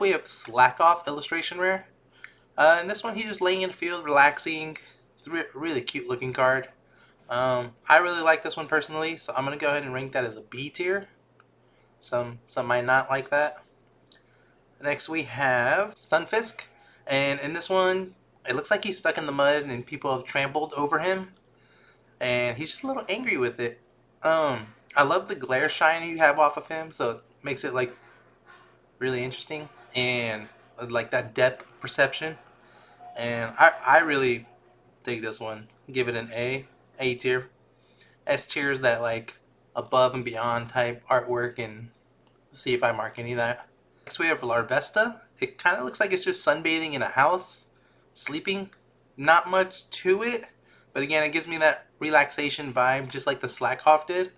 we have Slack Off illustration rare. And this one, he's just laying in the field, relaxing. It's a really cute looking card. I really like this one personally, so I'm gonna go ahead and rank that as a B tier. Some might not like that. Next we have Stunfisk, and in this one, it looks like he's stuck in the mud and people have trampled over him, and he's just a little angry with it. I love the glare shine you have off of him, so it makes it like really interesting and like that depth perception. And I really dig this one. Give it an A tier. S tier is that like above and beyond type artwork, and see if I mark any of that. Next we have Larvesta. It kind of looks like it's just sunbathing in a house, sleeping. Not much to it, but again, it gives me that relaxation vibe, just like the Slackhoff did.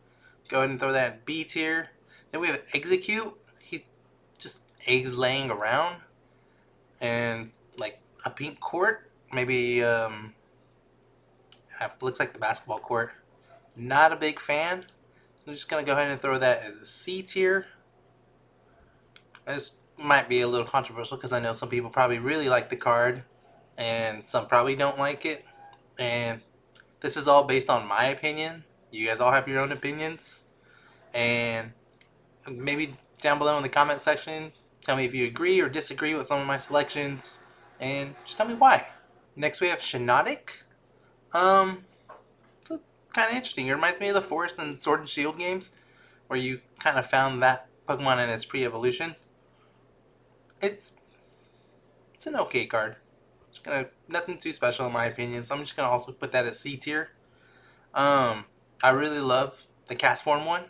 Go ahead and throw that in B tier. Then we have Execute. He just eggs laying around, and like a pink court, maybe looks like the basketball court. Not a big fan. I'm just gonna go ahead and throw that as a C tier. This might be a little controversial because I know some people probably really like the card and some probably don't like it. And this is all based on my opinion. You guys all have your own opinions. And maybe down below in the comment section, tell me if you agree or disagree with some of my selections. And just tell me why. Next we have Shinotic. It's kind of interesting. It reminds me of the Forest and Sword and Shield games, where you kind of found that Pokemon in its pre-evolution. It's an okay card. Nothing too special in my opinion, so I'm just gonna also put that at C tier. I really love the cast form one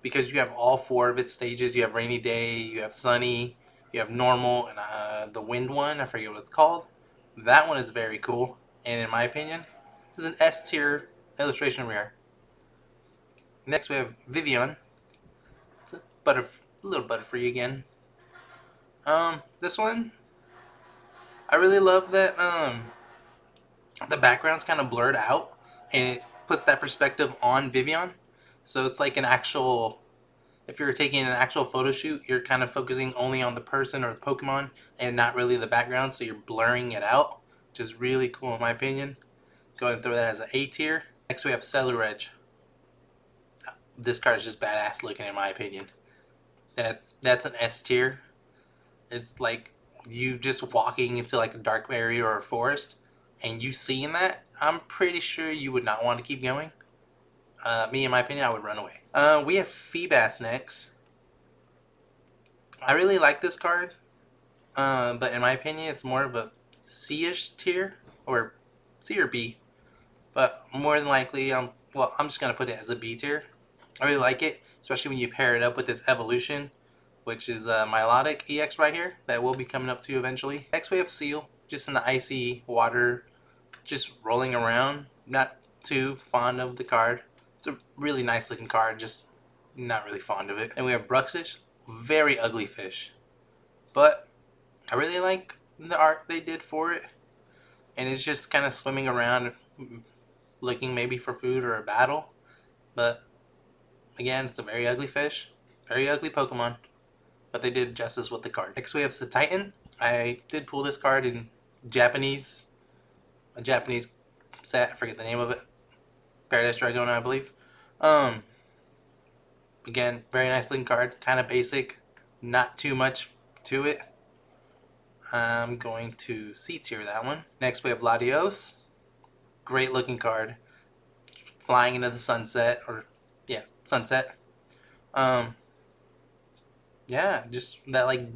because you have all four of its stages. You have rainy day, you have sunny, you have normal, and the wind one. I forget what it's called. That one is very cool, and in my opinion, is an S tier illustration rare. Next we have Vivian. It's a little Butterfree again. This one, I really love that the background's kind of blurred out and it puts that perspective on Vivian. So it's like an actual, if you're taking an actual photo shoot, you're kind of focusing only on the person or the Pokemon and not really the background, so you're blurring it out, which is really cool in my opinion. Go ahead and throw that as an A tier. Next we have Celuredge. This card is just badass looking in my opinion. That's an S tier. It's like you just walking into like a dark area or a forest and you seeing that, I'm pretty sure you would not want to keep going. Me, in my opinion, I would run away. We have Feebas next. I really like this card, but in my opinion, it's more of a C-ish tier, or C or B. But more than likely, I'm just gonna put it as a B tier. I really like it, especially when you pair it up with its evolution, which is Milotic EX right here, that will be coming up to eventually. Next we have Seal, just in the icy water, just rolling around. Not too fond of the card. It's a really nice looking card, just not really fond of it. And we have Bruxish, very ugly fish. But I really like the art they did for it. And it's just kind of swimming around, looking maybe for food or a battle. But again, it's a very ugly fish, very ugly Pokemon. But they did justice with the card. Next we have Satitan. I did pull this card in a Japanese set. I forget the name of it. Paradise Dragona, I believe. Again, very nice looking card. Kind of basic. Not too much to it. I'm going to C tier that one. Next we have Latios. Great looking card. Flying into the sunset. Or, yeah, sunset. Yeah, just that like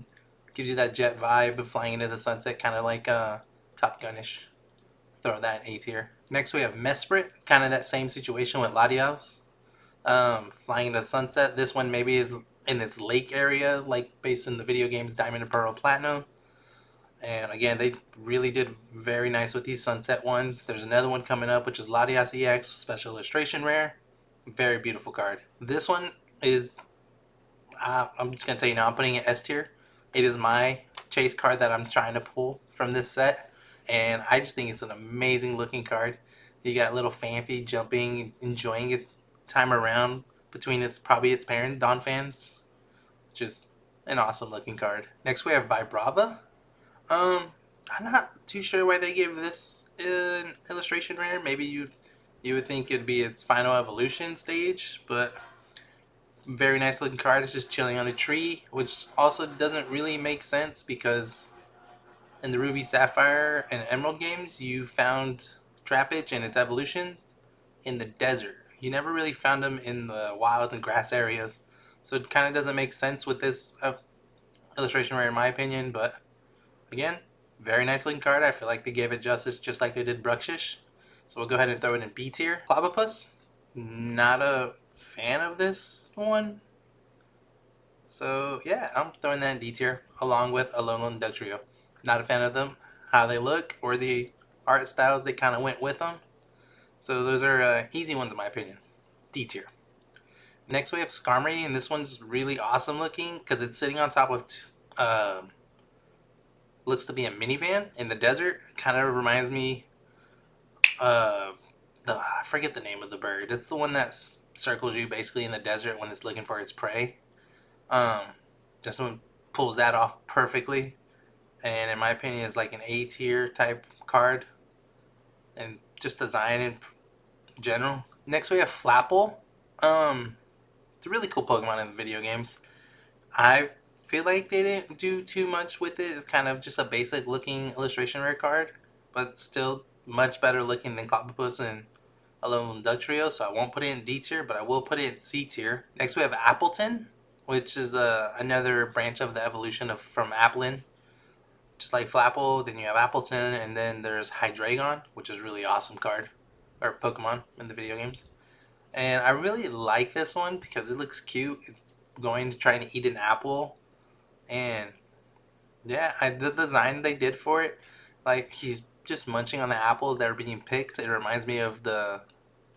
gives you that jet vibe of flying into the sunset, kind of like Top Gun-ish. Throw that in A tier. Next we have Mesprit, kind of that same situation with Latios. Flying into the sunset. This one maybe is in this lake area, like based in the video games Diamond and Pearl Platinum. And again, they really did very nice with these sunset ones. There's another one coming up, which is Latias EX Special Illustration Rare. Very beautiful card. This one is, I'm just going to tell you now, I'm putting it S tier. It is my chase card that I'm trying to pull from this set. And I just think it's an amazing looking card. You got little Phanpy jumping, enjoying its time around between probably its parent, Donphans. Which is an awesome looking card. Next we have Vibrava. I'm not too sure why they gave this an illustration rare. Maybe you would think it'd be its final evolution stage, but very nice looking card. It's just chilling on a tree, which also doesn't really make sense because in the Ruby, Sapphire, and Emerald games, you found Trapinch and its evolution in the desert. You never really found them in the wild and grass areas, so it kind of doesn't make sense with this illustration rare in my opinion. But again, very nice looking card. I feel like they gave it justice just like they did Bruxish. So we'll go ahead and throw it in B tier. Clobopus, not a fan of this one. So yeah, I'm throwing that in D tier along with Alolan Dugtrio. Not a fan of them, how they look, or the art styles they kind of went with them. So those are easy ones in my opinion. D tier. Next we have Skarmory, and this one's really awesome looking because it's sitting on top of looks to be a minivan in the desert. Kind of reminds me I forget the name of the bird. It's the one that circles you basically in the desert when it's looking for its prey. Um, this one pulls that off perfectly, and in my opinion, is like an A tier type card, and just design in general. Next, we have Flapple. It's a really cool Pokemon in the video games. I feel like they didn't do too much with it. It's kind of just a basic looking illustration rare card, but still much better looking than Clobbopus and Alolan Dugtrio, so I won't put it in D tier, but I will put it in C tier. Next we have Appleton, which is another branch of the evolution from Applin. Just like Flapple, then you have Appleton, and then there's Hydreigon, which is a really awesome card, or Pokemon in the video games. And I really like this one because it looks cute. It's going to try and eat an apple, and yeah, the design they did for it, like he's just munching on the apples that are being picked. It reminds me of the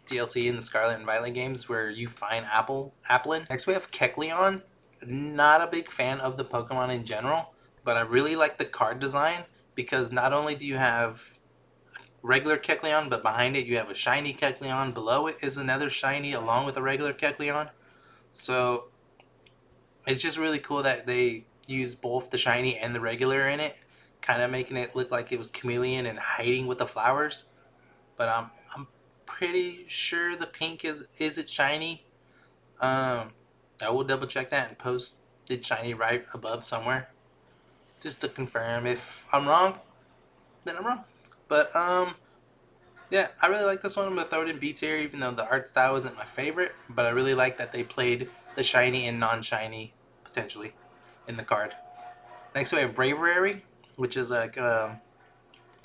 DLC in the Scarlet and Violet games where you find Applin. Next we have Kecleon. Not a big fan of the Pokemon in general, but I really like the card design because not only do you have regular Kecleon, but behind it you have a shiny Kecleon. Below it is another shiny along with a regular Kecleon. So it's just really cool that they use both the shiny and the regular in it, kind of making it look like it was chameleon and hiding with the flowers. But I'm pretty sure the pink is it shiny. I will double check that and post it shiny right above somewhere, just to confirm. If I'm wrong, then I'm wrong. But yeah, I really like this one. I'm gonna throw it in B tier, even though the art style isn't my favorite. But I really like that they played the shiny and non-shiny potentially in the card. Next we have Bravery, which is like kind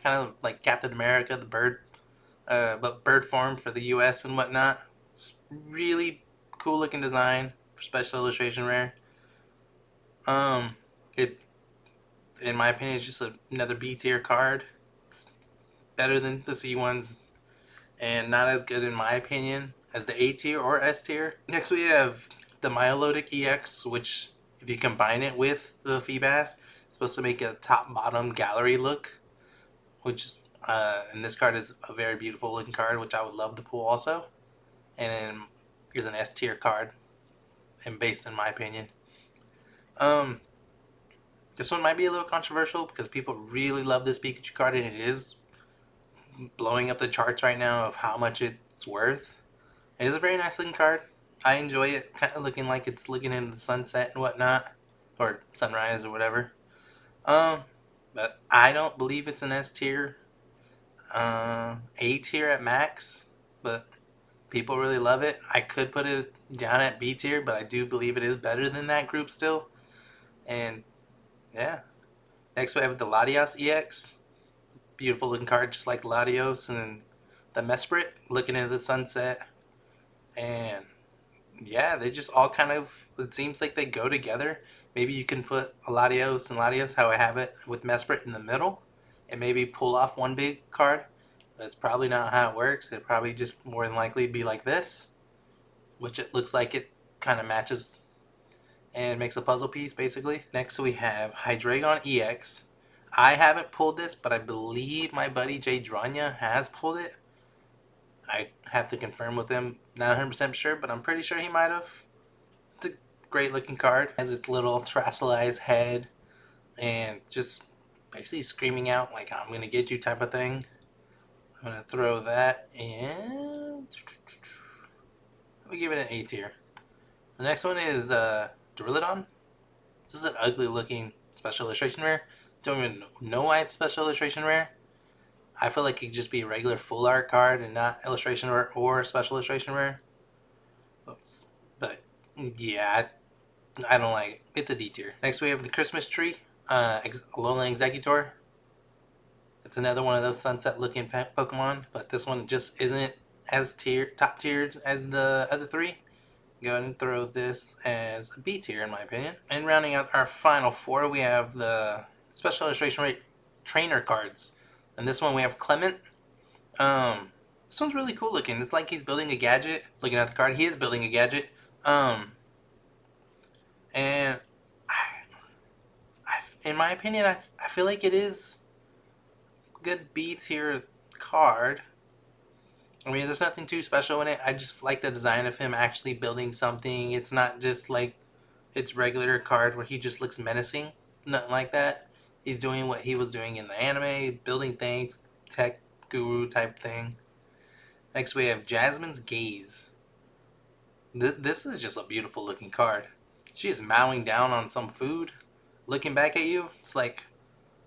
of like Captain America, the bird, but bird form for the U.S. and whatnot. It's really cool looking design for special illustration rare. It, in my opinion, is just another B tier card. It's better than the C ones, and not as good in my opinion as the A tier or S tier. Next we have the Milotic EX, which if you combine it with the Feebas, it's supposed to make a top bottom gallery look, which is and this card is a very beautiful looking card, which I would love to pull also, and is an S tier card, and based in my opinion. This one might be a little controversial because people really love this Pikachu card, and it is blowing up the charts right now of how much it's worth. It is a very nice looking card. I enjoy it, kind of looking like it's looking into the sunset and whatnot, or sunrise or whatever. But I don't believe it's an S tier. A tier at max, but people really love it. I could put it down at B tier, but I do believe it is better than that group still. And yeah. Next we have the Latios EX. Beautiful looking card, just like Latios, and the Mesprit looking into the sunset. And yeah, they just all kind of, it seems like they go together. Maybe you can put Latios and Latios, how I have it with Mesprit in the middle, and maybe pull off one big card. That's probably not how it works. It'd probably just more than likely be like this, which it looks like it kind of matches and makes a puzzle piece basically. Next we have Hydreigon EX. I haven't pulled this, but I believe my buddy Jay Dranya has pulled it. I have to confirm with him. Not 100% sure, but I'm pretty sure he might have. It's a great looking card. It has its little terrestrialized head and just basically screaming out like I'm gonna get you type of thing. I'm gonna throw that in. Let me give it an A tier. The next one is Duraludon. This is an ugly looking special illustration rare. Don't even know why it's special illustration rare. I feel like it could just be a regular full art card and not illustration rare or special illustration rare. Oops. But yeah, I don't like it. It's a D tier. Next we have the Christmas tree, Alolan Exeggutor. It's another one of those sunset looking Pokemon, but this one just isn't as top tiered as the other three. Go ahead and throw this as a B tier in my opinion. And rounding out our final four, we have the special illustration rate trainer cards. And this one we have Clement. This one's really cool looking. It's like he's building a gadget. Looking at the card, he is building a gadget. And in my opinion, I feel like it is a good B tier card. I mean, there's nothing too special in it. I just like the design of him actually building something. It's not just like its regular card where he just looks menacing. Nothing like that. He's doing what he was doing in the anime, building things, tech guru type thing. Next we have Jasmine's Gaze. This is just a beautiful looking card. She's mowing down on some food, looking back at you. It's like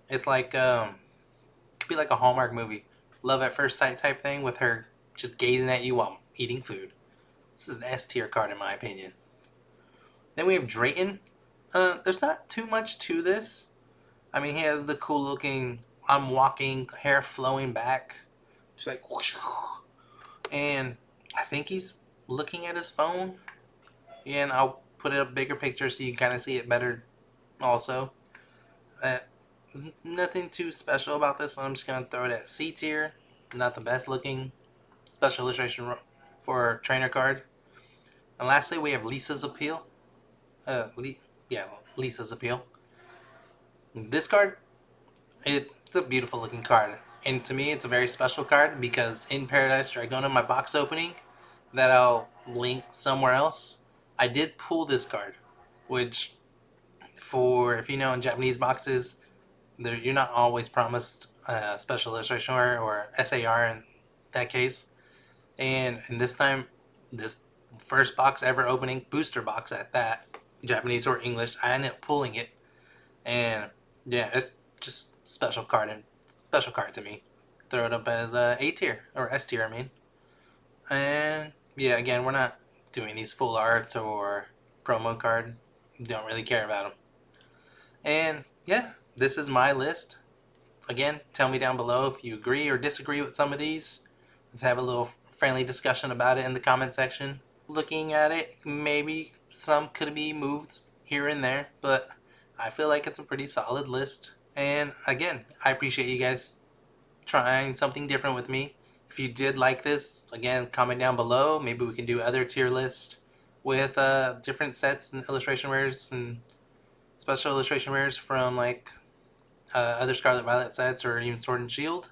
it could be like a Hallmark movie, love at first sight type thing with her just gazing at you while eating food. This is an S tier card in my opinion. Then we have Drayton. There's not too much to this. I mean, he has the cool looking I'm walking, hair flowing back. Just like whoosh. And I think he's looking at his phone. Yeah, and I'll put it a bigger picture so you can kind of see it better also. There's nothing too special about this one. I'm just going to throw it at C tier. Not the best looking special illustration for trainer card. And lastly, we have Lisa's Appeal. Lisa's Appeal. This card, it's a beautiful looking card. And to me, it's a very special card because in Paradise Dragona, my box opening that I'll link somewhere else, I did pull this card. Which, for, if you know, in Japanese boxes, you're not always promised special illustration or SAR in that case. And this time, this first box ever opening, booster box at that, Japanese or English, I ended up pulling it. And yeah, it's just special card to me. Throw it up as A tier or S tier, I mean. And yeah, again, we're not doing these full art or promo card. Don't really care about them. And yeah, this is my list. Again, tell me down below if you agree or disagree with some of these. Let's have a little friendly discussion about it in the comment section. Looking at it, maybe some could be moved here and there, but I feel like it's a pretty solid list. And again, I appreciate you guys trying something different with me. If you did like this, again, comment down below. Maybe we can do other tier lists with different sets and illustration rares and special illustration rares from like other Scarlet Violet sets or even Sword and Shield.